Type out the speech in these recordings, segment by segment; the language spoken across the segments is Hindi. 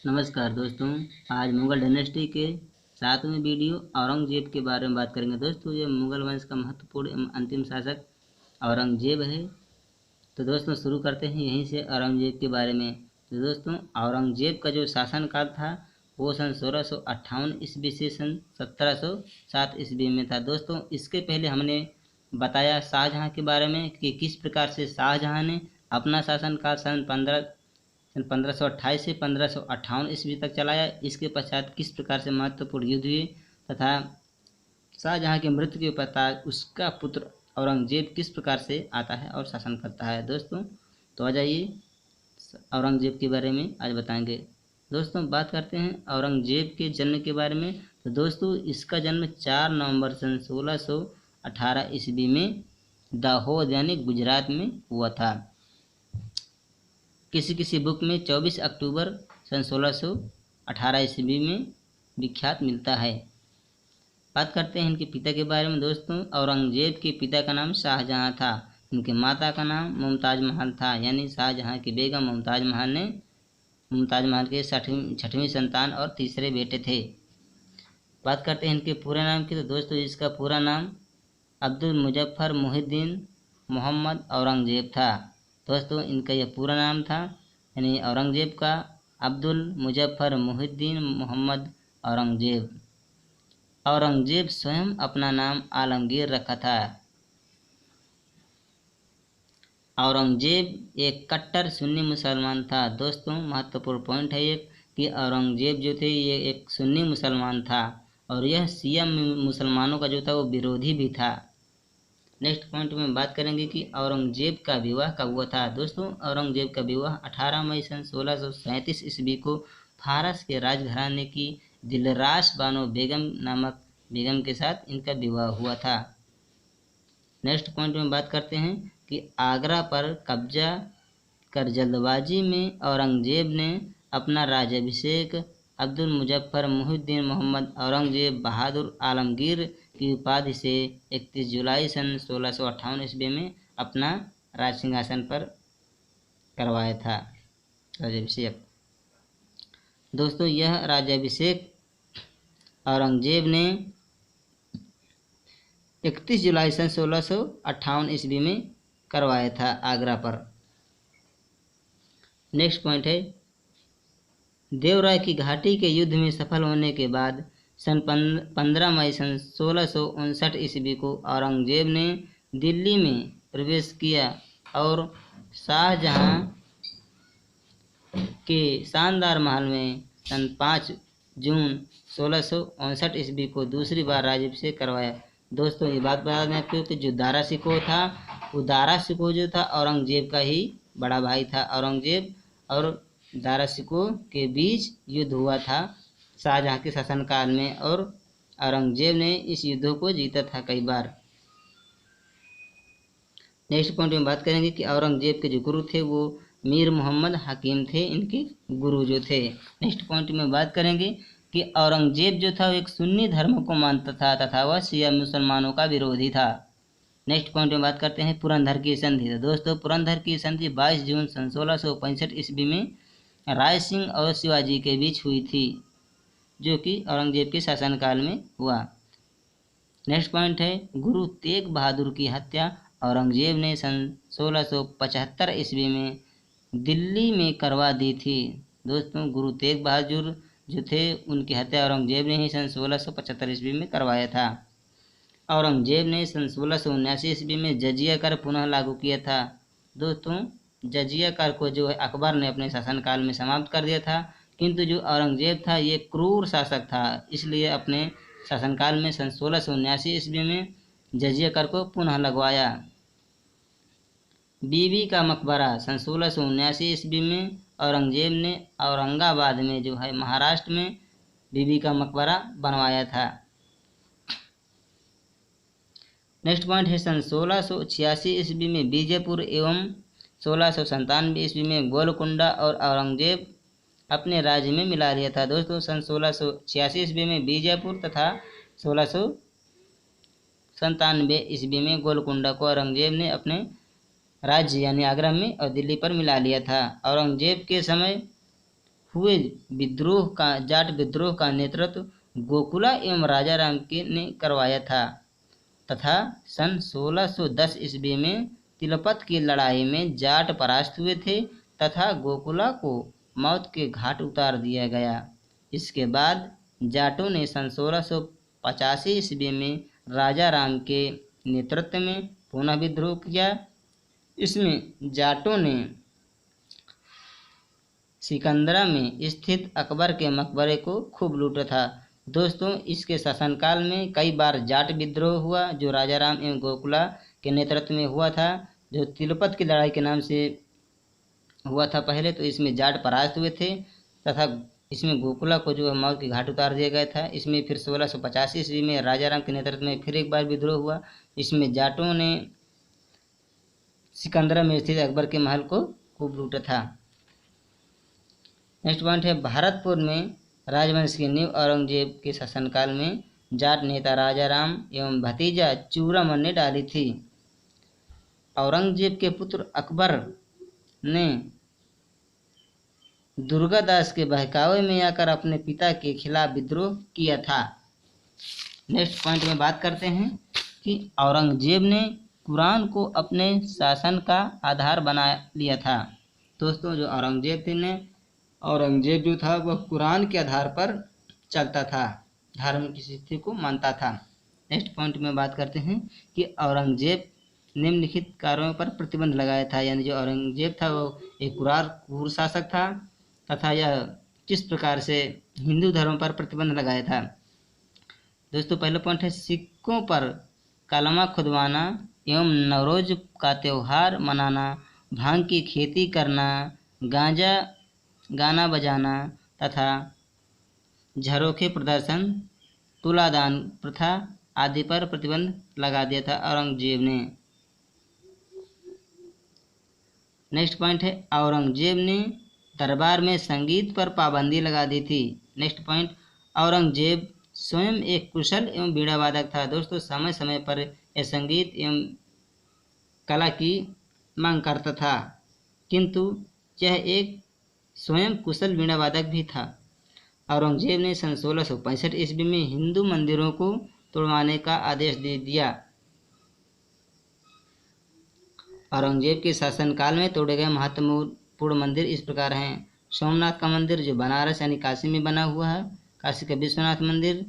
नमस्कार दोस्तों। आज मुगल डायनेस्टी के 7वें वीडियो औरंगजेब के बारे में बात करेंगे। दोस्तों, ये मुगल वंश का महत्वपूर्ण एवं अंतिम शासक औरंगजेब है। तो दोस्तों, शुरू करते हैं यहीं से औरंगजेब के बारे में। तो दोस्तों, औरंगजेब का जो शासनकाल था वो सन 1658 ईस्वी से सन 1707 ईस्वी में था। दोस्तों, इसके पहले हमने बताया शाहजहाँ के बारे में कि किस प्रकार से शाहजहाँ ने अपना शासनकाल सन 1528 से 1558 ईस्वी तक चलाया। इसके पश्चात किस प्रकार से महत्वपूर्ण युद्ध हुए तथा शाहजहाँ की मृत्यु के पश्चात उसका पुत्र औरंगजेब किस प्रकार से आता है और शासन करता है। दोस्तों, तो आ जाइए औरंगजेब के बारे में आज बताएंगे। दोस्तों, बात करते हैं औरंगजेब के जन्म के बारे में। तो दोस्तों, इसका जन्म 4 नवंबर सन 1618 ईस्वी में दाहोद यानी गुजरात में हुआ था। किसी किसी बुक में 24 अक्टूबर सन 1618 ईस्वी में विख्यात मिलता है। बात करते हैं इनके पिता के बारे में। दोस्तों, औरंगजेब के पिता का नाम शाहजहाँ था। इनके माता का नाम मुमताज महल था, यानी शाहजहाँ की बेगम मुमताज महल के छठवीं संतान और तीसरे बेटे थे। बात करते हैं इनके पूरे नाम की। तो दोस्तों, इसका पूरा नाम अब्दुल मुजफ्फर मुहिद्दीन मोहम्मद औरंगजेब था। दोस्तों, इनका यह पूरा नाम था, यानी औरंगजेब का अब्दुल मुजफ्फर मुहिद्दीन मोहम्मद औरंगजेब। औरंगजेब स्वयं अपना नाम आलमगीर रखा था। औरंगजेब एक कट्टर सुन्नी मुसलमान था। दोस्तों, महत्वपूर्ण पॉइंट है एक कि औरंगजेब जो थे ये एक सुन्नी मुसलमान था और यह शिया मुसलमानों का जो था वो विरोधी भी था। नेक्स्ट पॉइंट में बात करेंगे कि औरंगजेब का विवाह कब हुआ था। दोस्तों, औरंगजेब का विवाह 18 मई सन 1637 ईस्वी को फारस के राजघराने की दिलराश बानो बेगम नामक बेगम के साथ इनका विवाह हुआ था। नेक्स्ट पॉइंट में बात करते हैं कि आगरा पर कब्जा कर जल्दबाजी में औरंगजेब ने अपना राज्याभिषेक अब्दुल मुजफ्फर मुहिद्दीन मोहम्मद औरंगजेब बहादुर आलमगीर की उपाधि से 31 जुलाई सन 1658 ईस्वी में अपना राज सिंहासन पर करवाया था राज्याभिषेक। दोस्तों, यह राज्याभिषेक औरंगजेब ने 31 जुलाई सन 1658 ईस्वी में करवाया था आगरा पर। नेक्स्ट पॉइंट है, देवराय की घाटी के युद्ध में सफल होने के बाद सन 15 मई सन 1659 ईस्वी को औरंगजेब ने दिल्ली में प्रवेश किया और शाहजहाँ के शानदार महल में सन 5 जून 1659 ईस्वी को दूसरी बार राज्याभिषेक करवाया। दोस्तों, ये बात बता दें आपको कि जो दारा शिकोह था वो दारा शिकोह जो था औरंगजेब का ही बड़ा भाई था। औरंगजेब और दारा शिकोह के बीच युद्ध हुआ था शाहजहाँ के शासनकाल में और औरंगजेब ने इस युद्ध को जीता था कई बार। नेक्स्ट पॉइंट में बात करेंगे कि औरंगजेब के जो गुरु थे वो मीर मोहम्मद हकीम थे, इनके गुरु जो थे। नेक्स्ट पॉइंट में बात करेंगे कि औरंगजेब जो था वो एक सुन्नी धर्म को मानता था तथा वह शिया मुसलमानों का विरोधी था। नेक्स्ट पॉइंट में बात करते हैं पुरंदर की संधि। तो दोस्तों, पुरंदर की संधि 22 जून सन 1665 ईस्वी में राय सिंह और शिवाजी के बीच हुई थी, जो कि औरंगजेब के शासनकाल में हुआ। नेक्स्ट पॉइंट है, गुरु तेग बहादुर की हत्या औरंगजेब ने सन 1675 ईस्वी में दिल्ली में करवा दी थी। दोस्तों, गुरु तेग बहादुर जो थे उनकी हत्या औरंगजेब ने ही सन 1675 ईस्वी में करवाया था। औरंगजेब ने सन 1679 ईस्वी में जजिया कर पुनः लागू किया था। दोस्तों, जजिया कर को जो है अकबर ने अपने शासनकाल में समाप्त कर दिया था, किंतु जो औरंगजेब था ये क्रूर शासक था, इसलिए अपने शासनकाल में सन 1679 ईस्वी में जजिया कर को पुनः लगवाया। बीबी का मकबरा सन 1679 ईस्वी में औरंगजेब ने औरंगाबाद में जो है महाराष्ट्र में बीबी का मकबरा बनवाया था। नेक्स्ट पॉइंट है, सन 1686 ईस्वी में बीजापुर एवं 1697 ईस्वी में गोलकुंडा और औरंगजेब अपने राज्य में मिला लिया था। दोस्तों, सन 1686 ईस्वी में बीजापुर तथा 1697 ईस्वी में गोलकुंडा को औरंगजेब ने अपने राज्य यानी आगरा में और दिल्ली पर मिला लिया था। औरंगजेब के समय हुए जाट विद्रोह का नेतृत्व गोकुला एवं राजा राम के ने करवाया था तथा सन 1610 ईस्वी में तिलपत की लड़ाई में जाट परास्त हुए थे तथा गोकुला को मौत के घाट उतार दिया गया। इसके बाद जाटों ने सन 1685 ईस्वी में राजा राम के नेतृत्व में पुनः विद्रोह किया। इसमें जाटों ने सिकंदरा में स्थित अकबर के मकबरे को खूब लूटा था। दोस्तों, इसके शासनकाल में कई बार जाट विद्रोह हुआ जो राजा राम एवं गोकुला के नेतृत्व में हुआ था, जो तिलपत की लड़ाई के नाम से हुआ था पहले। तो इसमें जाट परास्त हुए थे तथा इसमें गोकुला को जो है मौत के घाट उतार दिया गया था। इसमें फिर 1685 ईस्वी में राजा राम के नेतृत्व में फिर एक बार विद्रोह हुआ। इसमें जाटों ने सिकंदरा में स्थित अकबर के महल को खूब लूटा था। नेक्स्ट पॉइंट है, भारतपुर में राजवंश की नींव औरंगजेब के शासनकाल में जाट नेता राजा राम एवं भतीजा चूड़ामन ने डाली थी। औरंगजेब के पुत्र अकबर ने दुर्गादास के बहकावे में आकर अपने पिता के खिलाफ विद्रोह किया था। नेक्स्ट पॉइंट में बात करते हैं कि औरंगजेब ने कुरान को अपने शासन का आधार बना लिया था। दोस्तों, जो औरंगजेब जो था वह कुरान के आधार पर चलता था, धार्मिक स्थिति को मानता था। नेक्स्ट पॉइंट में बात करते हैं कि औरंगजेब निम्नलिखित कार्यों पर प्रतिबंध लगाया था। यानी जो औरंगजेब था वो एक क्रूर शासक था तथा यह किस प्रकार से हिंदू धर्म पर प्रतिबंध लगाया था। दोस्तों, पहला पॉइंट है सिखों पर कलमा खुदवाना एवं नवरोज का त्यौहार मनाना, भांग की खेती करना, गाना बजाना तथा झरोखे प्रदर्शन, तुलादान प्रथा आदि पर प्रतिबंध लगा दिया था औरंगजेब ने। नेक्स्ट पॉइंट है, औरंगजेब ने दरबार में संगीत पर पाबंदी लगा दी थी। नेक्स्ट पॉइंट, औरंगजेब स्वयं एक कुशल एवं बीड़ा वादक था। दोस्तों, समय समय पर यह संगीत एवं कला की मांग करता था, किंतु यह एक स्वयं कुशल वीणा वादक भी था। औरंगजेब ने सन 1665 ईस्वी में हिंदू मंदिरों को तोड़वाने का आदेश दे दिया। औरंगजेब के शासनकाल में तोड़े गए महत्वपूर्ण मंदिर इस प्रकार हैं। सोमनाथ का मंदिर जो बनारस यानी काशी में बना हुआ है, काशी का विश्वनाथ मंदिर,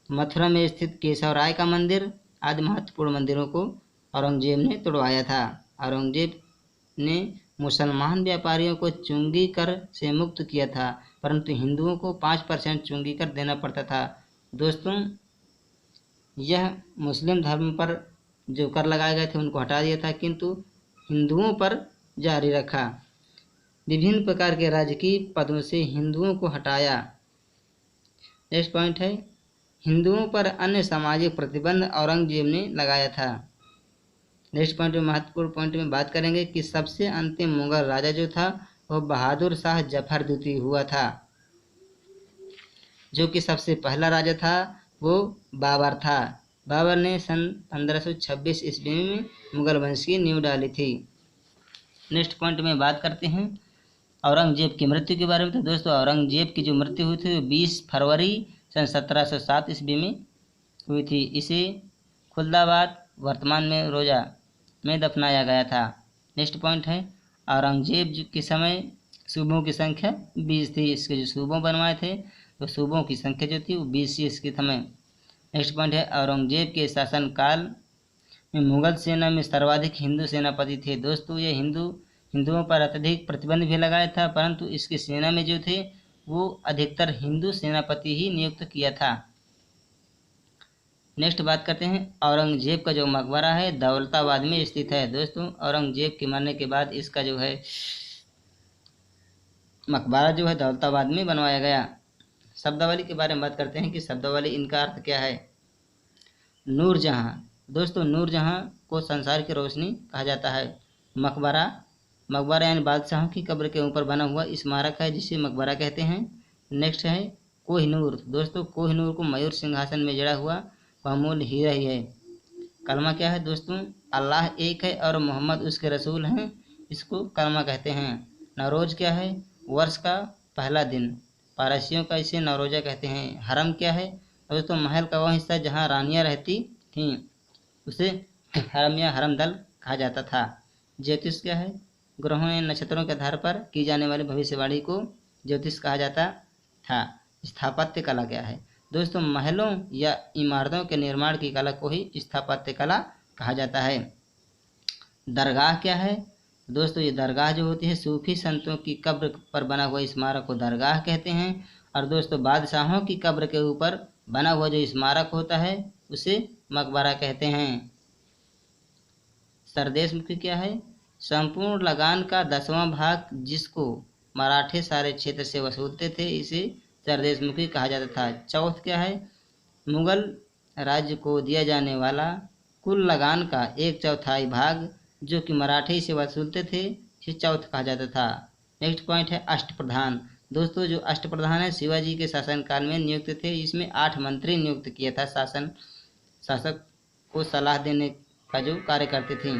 मथुरा में स्थित केशव राय का मंदिर आदि महत्वपूर्ण मंदिरों को औरंगजेब ने तोड़वाया था। औरंगजेब ने मुसलमान व्यापारियों को चुंगी कर से मुक्त किया था, परंतु हिंदुओं को 5% चुंगी कर देना पड़ता था। दोस्तों, यह मुस्लिम धर्म पर जो कर लगाए गए थे उनको हटा दिया था, किंतु हिंदुओं पर जारी रखा। विभिन्न प्रकार के राजकीय पदों से हिंदुओं को हटाया। नेक्स्ट पॉइंट है, हिंदुओं पर अन्य सामाजिक प्रतिबंध औरंगजेब ने लगाया था। नेक्स्ट पॉइंट में महत्वपूर्ण पॉइंट में बात करेंगे कि सबसे अंतिम मुगल राजा जो था वह बहादुर शाह जफर द्वितीय हुआ था। जो कि सबसे पहला राजा था वो बाबर था। बाबर ने सन 1526 ईस्वी में मुगल वंश की नींव डाली थी। नेक्स्ट पॉइंट में बात करते हैं औरंगजेब की मृत्यु के बारे में। तो दोस्तों, औरंगजेब की जो मृत्यु हुई थी वो 20 फरवरी सन 1707 ईस्वी में हुई थी। इसे खुलदाबाद वर्तमान में रोजा में दफनाया गया था। नेक्स्ट पॉइंट है, औरंगजेब के समय सूबों की संख्या 20 थी। इसके जो सूबों बनवाए थे तो सूबों की संख्या जो थी वो 20 थी इसके समय। नेक्स्ट पॉइंट है, औरंगजेब के शासनकाल में मुगल सेना में सर्वाधिक हिंदू सेनापति थे। दोस्तों, ये हिंदुओं पर अत्यधिक प्रतिबंध भी लगाया था, परंतु इसकी सेना में जो थे वो अधिकतर हिंदू सेनापति ही नियुक्त किया था। नेक्स्ट बात करते हैं, औरंगजेब का जो मकबरा है दौलताबाद में स्थित है। दोस्तों, औरंगजेब के मरने के बाद इसका जो है मकबरा जो है दौलताबाद में बनवाया गया। शब्दावली के बारे में बात करते हैं कि शब्दावली इनका अर्थ क्या है। नूरजहां। दोस्तों, नूरजहां को संसार की रोशनी कहा जाता है। मकबरा यानी बादशाहों की कब्र के ऊपर बना हुआ स्मारक है जिसे मकबरा कहते हैं। नेक्स्ट है कोहिनूर। दोस्तों, कोहिनूर को मयूर सिंहासन में जड़ा हुआ अमूल्य हीरा ही है। कलमा क्या है दोस्तों, अल्लाह एक है और मोहम्मद उसके रसूल हैं, इसको कलमा कहते हैं। नवरोज क्या है, वर्ष का पहला दिन। पारसियों का इसे नौरोजा कहते हैं। हरम क्या है? दोस्तों महल का वह हिस्सा जहाँ रानियाँ रहती थीं उसे हरम या हरमदल कहा जाता था। ज्योतिष क्या है? ग्रहों या नक्षत्रों के आधार पर की जाने वाली भविष्यवाणी को ज्योतिष कहा जाता था। स्थापत्य कला क्या है? दोस्तों महलों या इमारतों के निर्माण की कला को ही स्थापत्य कला कहा जाता है। दरगाह क्या है? दोस्तों ये दरगाह जो होती है सूफी संतों की कब्र पर बना हुआ स्मारक को दरगाह कहते हैं। और दोस्तों बादशाहों की कब्र के ऊपर बना हुआ जो स्मारक होता है उसे मकबरा कहते हैं। सरदेश मुखी क्या है? संपूर्ण लगान का 10वां भाग जिसको मराठे सारे क्षेत्र से वसूलते थे इसे सरदेश मुखी कहा जाता था। चौथ क्या है? मुगल राज्य को दिया जाने वाला कुल लगान का 1/4 भाग जो कि मराठे से वसूलते थे इसे चौथ कहा जाता था। नेक्स्ट पॉइंट है अष्टप्रधान। दोस्तों जो अष्टप्रधान है शिवाजी के शासनकाल में नियुक्त थे। इसमें 8 मंत्री नियुक्त किया था। शासक को सलाह देने का जो कार्य करते थे।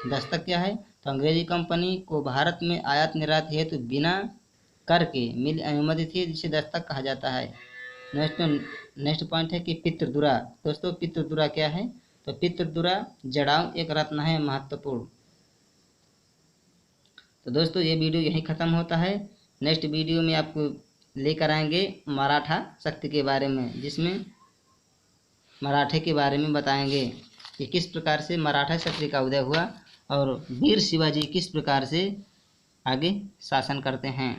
दस्तक क्या है? तो अंग्रेजी कंपनी को भारत में आयात निर्यात हेतु बिना कर के मिल अनुमति थी जिसे दस्तक कहा जाता है। नेक्स्ट पॉइंट है कि पितृदुरा। दोस्तों पितृदुरा क्या है? तो पितृदुरा जड़ाऊ एक रत्न है महत्वपूर्ण। तो दोस्तों ये वीडियो यहीं ख़त्म होता है। नेक्स्ट वीडियो में आपको लेकर आएंगे मराठा शक्ति के बारे में, जिसमें मराठे के बारे में बताएंगे कि किस प्रकार से मराठा शक्ति का उदय हुआ और वीर शिवाजी किस प्रकार से आगे शासन करते हैं।